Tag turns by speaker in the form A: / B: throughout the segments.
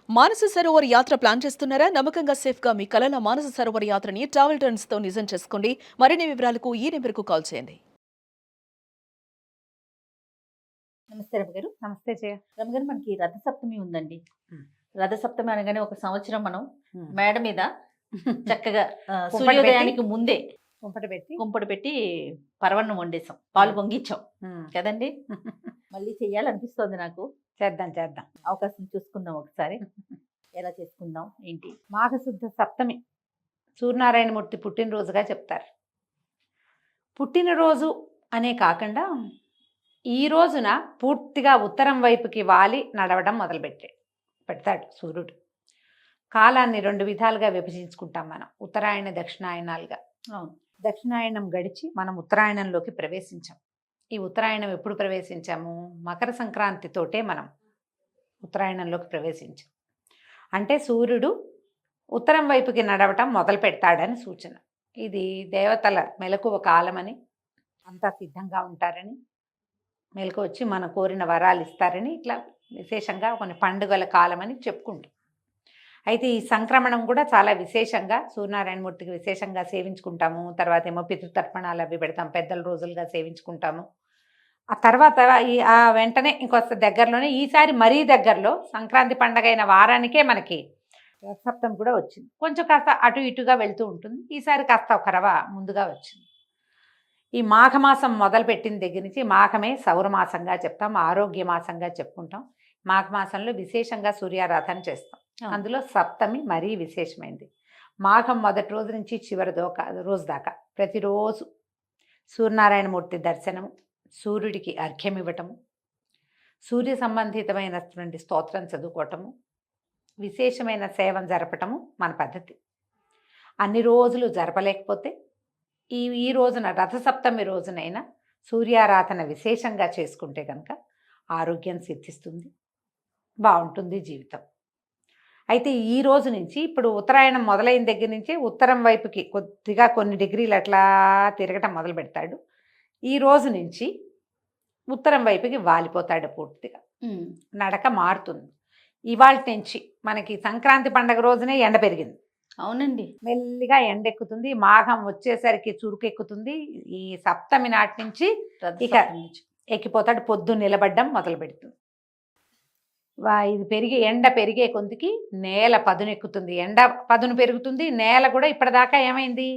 A: మానస సరోవర్ యాత్ర ప్లాన్ చేస్తున్నారా? నమ్మకంగా సేఫ్ గా మీ కలల మానస సరోవర్ యాత్రని ట్రావెల్ టర్న్స్ తో నిజం చేసుకోండి. మరిన్ని వివరాలకు ఈ నెంబర్కు కాల్ చేయండి.
B: నమస్తే రమగారు.
C: నమస్తే జయ.
B: రమగారు, మనకి రథసప్తమి ఉందండి.
C: హ్మ్.
B: రథసప్తమి అనగానే ఒక సంవత్సరం మనం
C: హ్మ్.
B: మేడ మీద చక్కగా
C: కుంపటి
B: సూర్యోదయానికి ముందే
C: పెట్టి
B: కుంపటి పెట్టి పరవన్నం వండేసాం, పాలు పొంగిచ్చాం కదండి. మళ్ళీ చెయ్యాలనిపిస్తోంది నాకు.
C: చేద్దాం
B: అవకాశం చూసుకుందాం ఒకసారి. ఎలా చేసుకుందాం ఏంటి?
C: మాఘశుద్ధ సప్తమి సూర్యనారాయణమూర్తి పుట్టినరోజుగా చెప్తారు. పుట్టినరోజు అనే కాకుండా ఈ రోజున పూర్తిగా ఉత్తరం వైపుకి వాలి నడవడం పెడతాడు సూర్యుడు. కాలాన్ని 2 విధాలుగా విభజించుకుంటాం మనం, ఉత్తరాయణ దక్షిణాయనాలుగా.
B: అవును.
C: దక్షిణాయనం గడిచి మనం ఉత్తరాయణంలోకి ప్రవేశించాం. ఈ ఉత్తరాయణం ఎప్పుడు ప్రవేశించాము? మకర సంక్రాంతితోటే మనం ఉత్తరాయణంలోకి ప్రవేశించాం. అంటే సూర్యుడు ఉత్తరం వైపుకి నడవటం మొదలు పెడతాడని సూచన. ఇది దేవతల మెలకువ కాలమని, అంతా సిద్ధంగా ఉంటారని, మెలకు వచ్చి మన కోరిన వరాలు ఇస్తారని, ఇట్లా విశేషంగా కొన్ని పండుగల కాలమని చెప్పుకుంటాం. అయితే ఈ సంక్రమణం కూడా చాలా విశేషంగా సూర్యనారాయణమూర్తికి విశేషంగా సేవించుకుంటాము. తర్వాత ఏమో పితృతర్పణాలు అవి పెడతాం, పెద్దల రోజులుగా సేవించుకుంటాము. ఆ తర్వాత ఆ వెంటనే ఇంకొక దగ్గరలోనే, ఈసారి మరీ దగ్గరలో సంక్రాంతి పండగ అయిన వారానికే మనకి సప్తమి కూడా వచ్చింది. కొంచెం కాస్త అటు ఇటుగా వెళ్తూ ఉంటుంది. ఈసారి కాస్త ఒక రవ ముందుగా వచ్చింది. ఈ మాఘమాసం మొదలుపెట్టిన దగ్గర నుంచి, మాఘమే సౌరమాసంగా చెప్తాం, ఆరోగ్య మాసంగా చెప్పుకుంటాం. మాఘమాసంలో విశేషంగా సూర్యారాధన చేస్తాం. అందులో సప్తమి మరీ విశేషమైంది. మాఘం మొదటి రోజు నుంచి చివరి రోజు దాకా ప్రతిరోజు సూర్యనారాయణమూర్తి దర్శనము, సూర్యుడికి అర్ఘ్యం ఇవ్వటము, సూర్య సంబంధితమైనటువంటి స్తోత్రం చదువుకోవటము, విశేషమైన సేవం జరపటము మన పద్ధతి. అన్ని రోజులు జరపలేకపోతే ఈ రోజున రథసప్తమి రోజునైనా సూర్యారాధన విశేషంగా చేసుకుంటే కనుక ఆరోగ్యం సిద్ధిస్తుంది, బాగుంటుంది జీవితం. అయితే ఈ రోజు నుంచి, ఇప్పుడు ఉత్తరాయణం మొదలైన దగ్గర నుంచి ఉత్తరం వైపుకి కొద్దిగా కొన్ని డిగ్రీలు అట్లా తిరగటం మొదలు పెడతాడు. ఈ రోజు నుంచి ఉత్తరం వైపుకి వాలిపోతాడు పూర్తిగా. నడక మారుతుంది. ఇవాళ నుంచి మనకి సంక్రాంతి పండగ రోజునే ఎండ పెరిగింది.
B: అవునండి.
C: మెల్లిగా ఎండెక్కుతుంది, మాఘం వచ్చేసరికి చురుకెక్కుతుంది. ఈ సప్తమి నాటి నుంచి ఇక ఎక్కిపోతాడు, పొద్దు నిలబడ్డం మొదలు పెడుతుంది. ఇది ఎండ పెరిగే కొద్దికి నేల పదునెక్కుతుంది, ఎండ పదును పెరుగుతుంది. నేల కూడా ఇప్పటిదాకా ఏమైంది,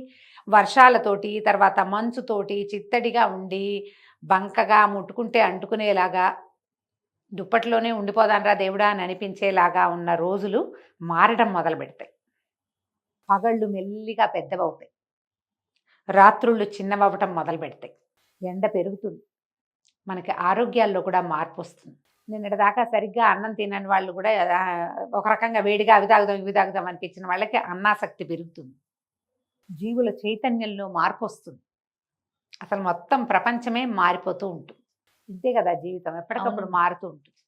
C: వర్షాలతోటి తర్వాత మంచుతోటి చిత్తడిగా ఉండి బంకగా ముట్టుకుంటే అంటుకునేలాగా, దుప్పట్లోనే ఉండిపోదానరా దేవుడా అని అనిపించేలాగా ఉన్న రోజులు మారడం మొదలు పెడతాయి. పగళ్ళు మెల్లిగా పెద్దవవుతాయి, రాత్రుళ్ళు చిన్నవవ్వటం మొదలు పెడతాయి, ఎండ పెరుగుతుంది, మనకి ఆరోగ్యాల్లో కూడా మార్పు వస్తుంది. నిన్నటిదాకా సరిగ్గా అన్నం తినని వాళ్ళు కూడా ఒక రకంగా వేడిగా అవి తాగుదాం ఇవి తాగుదాం అనిపించిన వాళ్ళకి అన్నాసక్తి పెరుగుతుంది, జీవుల చైతన్యంలో మార్పు వస్తుంది. అసలు మొత్తం ప్రపంచమే మారిపోతూ ఉంటుంది. ఇంతే కదా జీవితం, ఎప్పటికప్పుడు మారుతూ ఉంటుంది.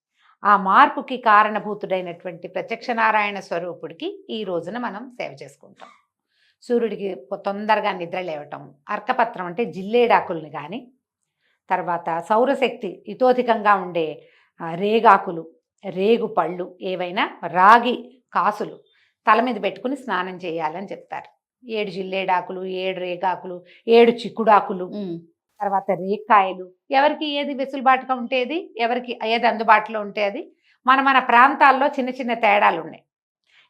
C: ఆ మార్పుకి కారణభూతుడైనటువంటి ప్రత్యక్ష నారాయణ స్వరూపుడికి ఈ రోజున మనం సేవ చేసుకుంటాం. సూర్యుడికి తొందరగా నిద్ర లేవటం, అర్కపత్రం అంటే జిల్లేడాకుల్ని కానీ, తర్వాత సౌరశక్తి ఇతోధికంగా ఉండే రేగాకులు, రేగు పళ్ళు, ఏవైనా రాగి కాసులు తల మీద పెట్టుకుని స్నానం చేయాలని చెప్తారు. 7 జిల్లేడాకులు, 7 రేగాకులు, 7 చిక్కుడాకులు, తర్వాత రేక్కాయలు, ఎవరికి ఏది వెసులుబాటుగా ఉంటేది, ఎవరికి ఏది అందుబాటులో ఉంటే అది. మన ప్రాంతాల్లో చిన్న చిన్న తేడాలు ఉన్నాయి.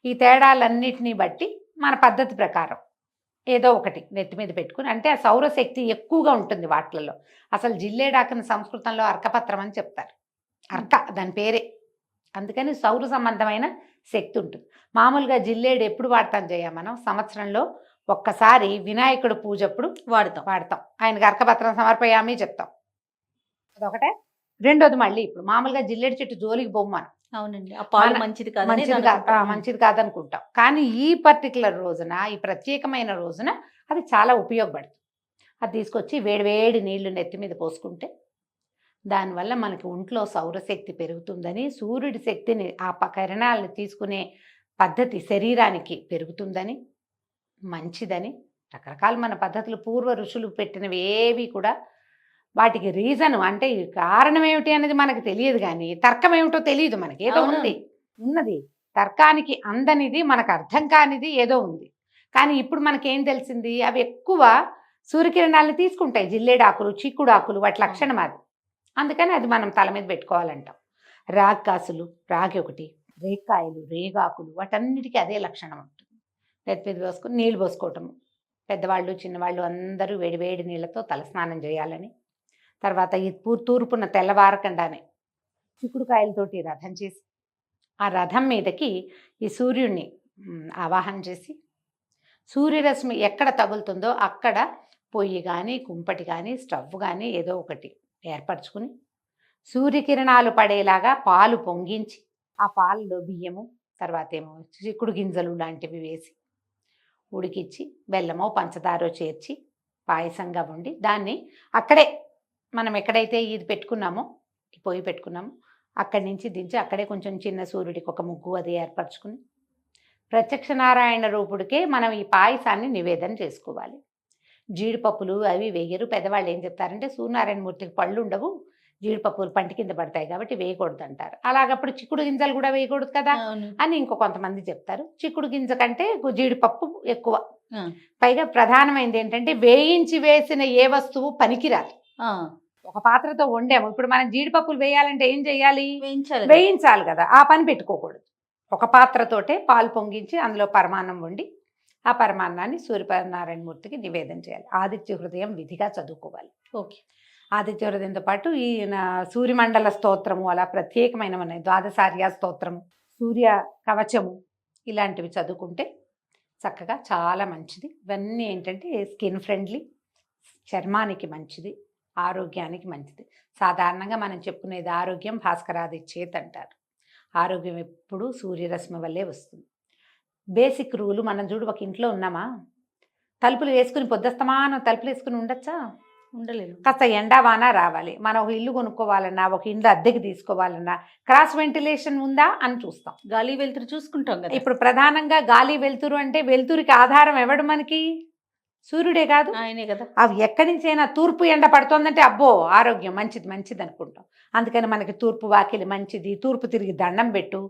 C: ఈ తేడాలన్నిటినీ బట్టి మన పద్ధతి ప్రకారం ఏదో ఒకటి నెత్తి మీద పెట్టుకుని, అంటే ఆ సౌరశక్తి ఎక్కువగా ఉంటుంది వాటిలలో. అసలు జిల్లేడాకుని సంస్కృతంలో అర్కపత్రం అని చెప్తారు. అర్క దాని పేరే, అందుకని సౌర సంబంధమైన శక్తి ఉంటుంది. మామూలుగా జిల్లేడు ఎప్పుడు వాడతాం జయ, మనం సంవత్సరంలో ఒక్కసారి వినాయకుడు పూజప్పుడు వాడతాం. ఆయనకి అర్కపత్రం సమర్పయామి చెప్తాం, అదొకటే. రెండోది మళ్ళీ ఇప్పుడు మామూలుగా జిల్లేడు చెట్టు జోలికి బొమ్మను.
B: అవునండి, ఆ పాలు మంచిది
C: కాదనుకుంటాం. కానీ ఈ పర్టికులర్ రోజున, ఈ ప్రత్యేకమైన రోజున అది చాలా ఉపయోగపడుతుంది. అది తీసుకొచ్చి వేడివేడి నీళ్లు నెత్తి మీద పోసుకుంటే దానివల్ల మనకి ఒంట్లో సౌరశక్తి పెరుగుతుందని, సూర్యుడి శక్తిని ఆ కిరణాలను తీసుకునే పద్ధతి శరీరానికి పెరుగుతుందని, మంచిదని రకరకాల మన పద్ధతులు పూర్వ ఋషులు పెట్టినవి ఏవి కూడా వాటికి రీజన్ అంటే కారణం ఏమిటి అనేది మనకు తెలియదు, కానీ తర్కం ఏమిటో తెలియదు మనకి. ఏదో ఉన్నది తర్కానికి అందనిది, మనకు అర్థం కానిది ఏదో ఉంది. కానీ ఇప్పుడు మనకేం తెలిసింది, అవి ఎక్కువ సూర్యకిరణాలను తీసుకుంటాయి. జిల్లేడాకులు, చిక్కుడాకులు, వాటి లక్షణం అది. అందుకని అది మనం తల మీద పెట్టుకోవాలంటాం. రాగ్కాసులు, రాగి ఒకటి, రేక్కాయలు, రేగాకులు, వాటన్నిటికీ అదే లక్షణం ఉంటుంది. నెత్తి మీద పోసుకొని నీళ్ళు పోసుకోవటము. పెద్దవాళ్ళు చిన్నవాళ్ళు అందరూ వేడి వేడి నీళ్ళతో తలస్నానం చేయాలని. తర్వాత ఈ తూర్పున తెల్లవారకుండానే చిక్కుడుకాయలతోటి రథం చేసి, ఆ రథం మీదకి ఈ సూర్యుడిని ఆవాహన చేసి, సూర్యరశ్మి ఎక్కడ తగులుతుందో అక్కడ పొయ్యి కానీ, కుంపటి కానీ, స్టవ్ కానీ ఏదో ఒకటి ఏర్పరచుకుని, సూర్యకిరణాలు పడేలాగా పాలు పొంగించి, ఆ పాలలో బియ్యము, తర్వాత ఏమో చిక్కుడు గింజలు లాంటివి వేసి ఉడికిచ్చి, బెల్లమో పంచదారో చేర్చి పాయసంగా వండి, దాన్ని అక్కడే మనం ఎక్కడైతే ఇది పెట్టుకున్నామో, ఈ పొయ్యి పెట్టుకున్నామో అక్కడి నుంచి దించి అక్కడే కొంచెం చిన్న సూర్యుడికి ఒక ముగ్గు అది ఏర్పరచుకుని, ప్రత్యక్ష నారాయణ రూపుడికే మనం ఈ పాయసాన్ని నివేదన చేసుకోవాలి. జీడిపప్పులు అవి వేయరు. పెద్దవాళ్ళు ఏం చెప్తారంటే, సూర్యనారాయణమూర్తికి పళ్ళు ఉండవు, జీడిపప్పులు పంటి కింద పడతాయి కాబట్టి వేయకూడదు అంటారు. అలాగప్పుడు చిక్కుడు గింజలు కూడా వేయకూడదు కదా అని ఇంకో కొంతమంది చెప్తారు. చిక్కుడు గింజ కంటే జీడిపప్పు ఎక్కువ. పైగా ప్రధానమైనది ఏంటంటే, వేయించి వేసిన ఏ వస్తువు పనికిరాదు. ఒక పాత్రతో వండాము, ఇప్పుడు మనం జీడిపప్పులు వేయాలంటే ఏం చేయాలి, వేయించాలి కదా, ఆ పని పెట్టుకోకూడదు. ఒక పాత్రతోటే పాలు పొంగించి అందులో పరమాన్నం వండి, ఆ పరమాన్నాన్ని సూర్యనారాయణమూర్తికి నివేదన చేయాలి. ఆదిత్య హృదయం విధిగా చదువుకోవాలి.
B: ఓకే.
C: ఆదిత్య హృదయంతో పాటు ఈ సూర్యమండల స్తోత్రము, అలా ప్రత్యేకమైనవి ఉన్నాయి. ద్వాదశార్య స్తోత్రము, సూర్య కవచము, ఇలాంటివి చదువుకుంటే చక్కగా చాలా మంచిది. ఇవన్నీ ఏంటంటే స్కిన్ ఫ్రెండ్లీ, చర్మానికి మంచిది, ఆరోగ్యానికి మంచిది. సాధారణంగా మనం చెప్పుకునేది ఆరోగ్యం భాస్కరాది చేత్ అంటారు. ఆరోగ్యం ఎప్పుడూ సూర్యరశ్మి వల్లే వస్తుంది. బేసిక్ రూలు మనం చూడు, ఒక ఇంట్లో ఉన్నామా, తలుపులు వేసుకుని పొద్దుస్తమానం తలుపులు వేసుకుని ఉండొచ్చా?
B: ఉండలేదు.
C: కాస్త ఎండా వాన రావాలి, మనం ఒక ఇల్లు కొనుక్కోవాలన్నా, ఒక ఇల్లు అద్దెకి తీసుకోవాలన్నా క్రాస్ వెంటిలేషన్ ఉందా అని చూస్తాం.
B: గాలి వెలుతురు చూసుకుంటాం కదా.
C: ఇప్పుడు ప్రధానంగా గాలి వెలుతురు అంటే, వెలుతురికి ఆధారం ఎవడు మనకి? సూర్యుడే కాదు,
B: ఆయనే కదా.
C: అవి ఎక్కడి నుంచి అయినా తూర్పు ఎండ పడుతోందంటే అబ్బో ఆరోగ్యం మంచిది మంచిది అనుకుంటాం. అందుకని మనకి తూర్పు వాకిలి మంచిది, తూర్పు తిరిగి దండం పెట్టు,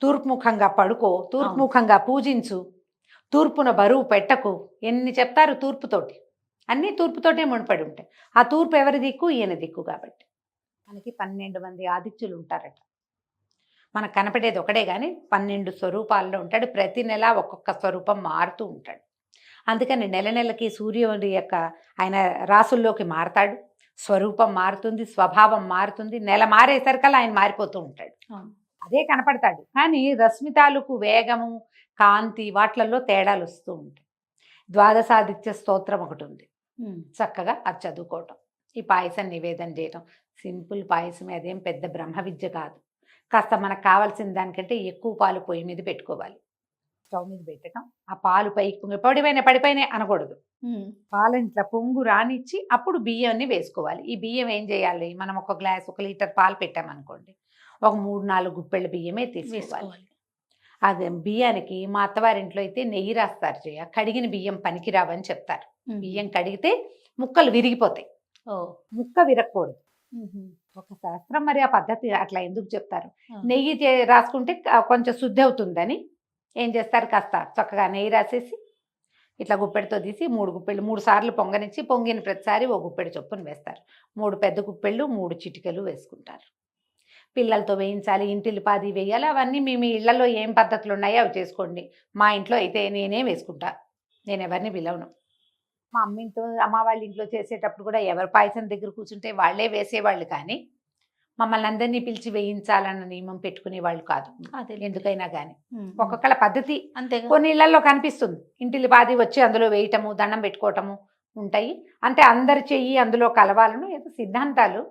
C: తూర్పు ముఖంగా పడుకో, తూర్పు ముఖంగా పూజించు, తూర్పున బరువు పెట్టకు, ఎన్ని చెప్తారు తూర్పుతోటి. అన్నీ తూర్పుతోటే ముడిపడి ఉంటాయి. ఆ తూర్పు ఎవరి దిక్కు? ఈయన దిక్కు. కాబట్టి మనకి 12 మంది ఆదిత్యులు ఉంటారట. మనకు కనపడేది ఒకడే కానీ 12 స్వరూపాల్లో ఉంటాడు. ప్రతి నెల ఒక్కొక్క స్వరూపం మారుతూ ఉంటాడు. అందుకని నెల నెలకి సూర్యుడి యొక్క ఆయన రాసుల్లోకి మారతాడు, స్వరూపం మారుతుంది, స్వభావం మారుతుంది. నెల మారేసరికల్లా ఆయన మారిపోతూ ఉంటాడు. అదే కనపడతాడు. కానీ రశ్మి తాలూకు వేగము, కాంతి, వాట్లల్లో తేడాలు వస్తూ ఉంటాయి. ద్వాదశాదిత్య స్తోత్రం ఒకటి ఉంది, చక్కగా అది చదువుకోవటం, ఈ పాయసం నివేదన చేయటం. సింపుల్ పాయసమే, అదేం పెద్ద బ్రహ్మ విద్య కాదు. కాస్త మనకు కావాల్సిన దానికంటే ఎక్కువ పాలు పొయ్యి మీద పెట్టుకోవాలి, స్టవ్ మీద పెట్టడం. ఆ పాలు పైకి పొంగి పడిపోయినాయి అనకూడదు. పాలను ఇట్లా పొంగు రానిచ్చి అప్పుడు బియ్యాన్ని వేసుకోవాలి. ఈ బియ్యం ఏం చేయాలి, మనం ఒక గ్లాస్ 1 లీటర్ పాలు పెట్టామనుకోండి, ఒక 3-4 గుప్పెళ్ళ బియ్యమే తీసుకోవాలి. అది బియ్యానికి మా అత్తవారింట్లో అయితే నెయ్యి రాస్తారు చేయ, కడిగిన బియ్యం పనికిరావని చెప్తారు. బియ్యం కడిగితే ముక్కలు విరిగిపోతాయి, ముక్క విరగకూడదు. ఒక శాస్త్రం, మరి ఆ పద్ధతి అట్లా ఎందుకు చెప్తారు? నెయ్యి రాసుకుంటే కొంచెం శుద్ధి అవుతుందని ఏం చేస్తారు, కాస్త చక్కగా నెయ్యి రాసేసి ఇట్లా గుప్పెడితో తీసి 3 గుప్పెళ్ళు 3 సార్లు పొంగనిచ్చి, పొంగిన ప్రతిసారి ఓ గుప్పెడు చొప్పున వేస్తారు. 3 పెద్ద గుప్పెళ్ళు 3 చిటికలు వేసుకుంటారు. పిల్లలతో వేయించాలి, ఇంటిల్లిపాది వేయాలి. అవన్నీ మీ ఇళ్లలో ఏం పద్ధతులు ఉన్నాయో అవి చేసుకోండి. మా ఇంట్లో అయితే నేనే వేసుకుంటా, నేను ఎవరిని పిలవను. మా అమ్మ వాళ్ళ ఇంట్లో చేసేటప్పుడు కూడా ఎవరు పాయసం దగ్గర కూర్చుంటే వాళ్ళే వేసేవాళ్ళు, కానీ మమ్మల్ని అందరినీ పిలిచి వేయించాలన్న నియమం పెట్టుకునేవాళ్ళు కాదు. ఎందుకైనా కానీ ఒక్కొక్కళ్ళ పద్ధతి
B: అంతే.
C: కొన్ని ఇళ్లలో కనిపిస్తుంది, ఇంటిల్లిపాది వచ్చి అందులో వేయటము, దండం పెట్టుకోవటము ఉంటాయి. అంటే అందరి చెయ్యి అందులో కలవాలను ఏదో సిద్ధాంతాలు,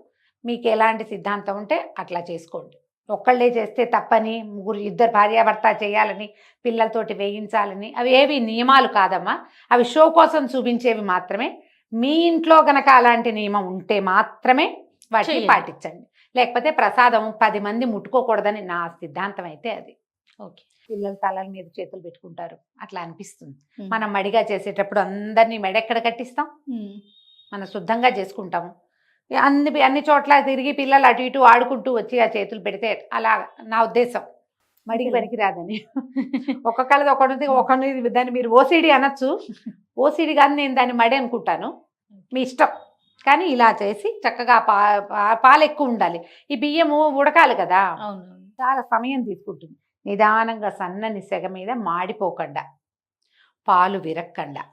C: మీకు ఎలాంటి సిద్ధాంతం ఉంటే అట్లా చేసుకోండి. ఒక్కళ్ళే చేస్తే తప్పని, 2 భార్యాభర్త చేయాలని, పిల్లలతోటి వేయించాలని అవి ఏవి నియమాలు కాదమ్మా. అవి షో కోసం చూపించేవి మాత్రమే. మీ ఇంట్లో గనక అలాంటి నియమం ఉంటే మాత్రమే వాటిని పాటించండి. లేకపోతే ప్రసాదం 10 మంది ముట్టుకోకూడదని నా సిద్ధాంతం అయితే అది.
B: ఓకే.
C: పిల్లల తలల మీద చేతులు పెట్టుకుంటారు, అట్లా అనిపిస్తుంది. మనం మడిగా చేసేటప్పుడు అందరినీ మెడెక్కడ కట్టిస్తాం, మనం శుద్ధంగా చేసుకుంటాము. అన్ని చోట్ల తిరిగి పిల్లలు అటు ఇటు ఆడుకుంటూ వచ్చి ఆ చేతులు పెడితే అలా నా ఉద్దేశం. మడికి పనికిరాదని. ఒక్కొక్కళ్ళది ఒకరిది దాన్ని మీరు ఓసిడి అనొచ్చు. ఓసిడి కానీ నేను దాన్ని మడి అనుకుంటాను. మీ ఇష్టం. కానీ ఇలా చేసి చక్కగా పాలు ఎక్కువ ఉండాలి. ఈ బియ్యము ఉడకాలి కదా,
B: అవును.
C: చాలా సమయం తీసుకుంటుంది. నిదానంగా సన్నని సెగ మీద మాడిపోకుండా, పాలు విరక్కండా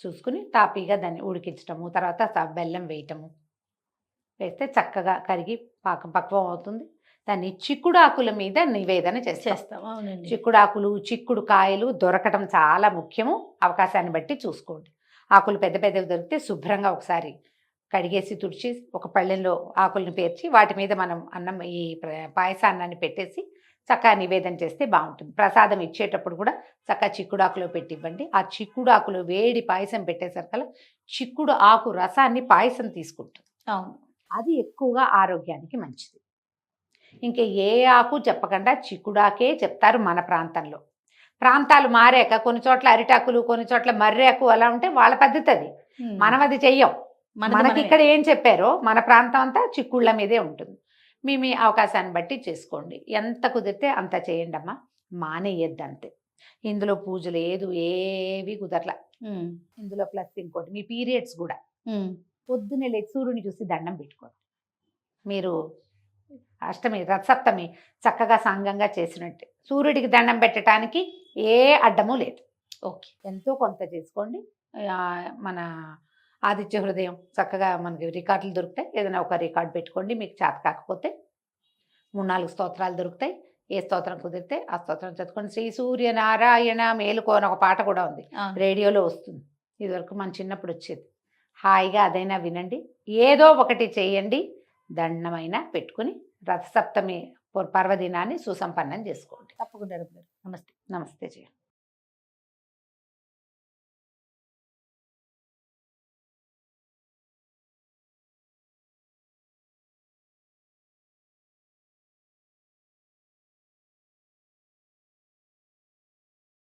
C: చూసుకుని తాపీగా దాన్ని ఉడికించటము, తర్వాత బెల్లం వేయటము. వేస్తే చక్కగా కరిగి పాకం పక్వం అవుతుంది. దాన్ని చిక్కుడాకుల మీద నివేదన చేస్తాం.
B: అవునండి.
C: చిక్కుడాకులు, చిక్కుడు కాయలు దొరకటం చాలా ముఖ్యము. అవకాశాన్ని బట్టి చూసుకోండి. ఆకులు పెద్ద పెద్దవి దొరికితే శుభ్రంగా ఒకసారి కడిగేసి తుడిచి ఒక పళ్ళెంలో ఆకులను పేర్చి వాటి మీద మనం అన్నం ఈ పాయసాన్నాన్ని పెట్టేసి చక్కగా నివేదన చేస్తే బాగుంటుంది. ప్రసాదం ఇచ్చేటప్పుడు కూడా చక్కగా చిక్కుడాకులో పెట్టి ఇవ్వండి. ఆ చిక్కుడాకులో వేడి పాయసం పెట్టేసరికల్లా చిక్కుడు ఆకు రసాన్ని పాయసం తీసుకుంటుంది.
B: అవును.
C: అది ఎక్కువగా ఆరోగ్యానికి మంచిది. ఇంకా ఏ ఆకు చెప్పకుండా చిక్కుడాకే చెప్తారు మన ప్రాంతంలో. ప్రాంతాలు మారాక కొన్ని చోట్ల అరిటాకులు, కొన్ని చోట్ల మర్రాకు అలా ఉంటే వాళ్ళ పద్ధతి అది. మనం అది చెయ్యం. మనకి ఇక్కడ ఏం చెప్పారో మన ప్రాంతం అంతా చిక్కుళ్ళ మీదే ఉంటుంది. మీ అవకాశాన్ని బట్టి చేసుకోండి. ఎంత కుదిరితే అంత చేయండి అమ్మా, మానేయద్దు అంతే. ఇందులో పూజ లేదు, ఏవి కుదరలా. ఇందులో ప్లస్ ఇంకోటి, మీ పీరియడ్స్ కూడా పొద్దున్నే లేచి సూర్యుని చూసి దండం పెట్టుకోండి. మీరు అష్టమి రథసప్తమి చక్కగా సాంగంగా చేసినట్టే. సూర్యుడికి దండం పెట్టడానికి ఏ అడ్డము లేదు.
B: ఓకే.
C: ఎంతో కొంత చేసుకోండి. మన ఆదిత్య హృదయం చక్కగా మనకి రికార్డులు దొరుకుతాయి. ఏదైనా ఒక రికార్డు పెట్టుకోండి. మీకు చేత కాకపోతే 3-4 స్తోత్రాలు దొరుకుతాయి. ఏ స్తోత్రం కుదిరితే ఆ స్తోత్రం చదువుకోండి. శ్రీ సూర్యనారాయణ మేలుకో అని ఒక పాట కూడా ఉంది, రేడియోలో వస్తుంది. ఇదివరకు మన చిన్నప్పుడు వచ్చేది. హాయిగా అదైనా వినండి. ఏదో ఒకటి చేయండి. దండమైనా పెట్టుకుని రథసప్తమి పర్వదినాన్ని సుసంపన్నం చేసుకోండి.
B: తప్పకుండా. నమస్తే.
C: నమస్తే జయ.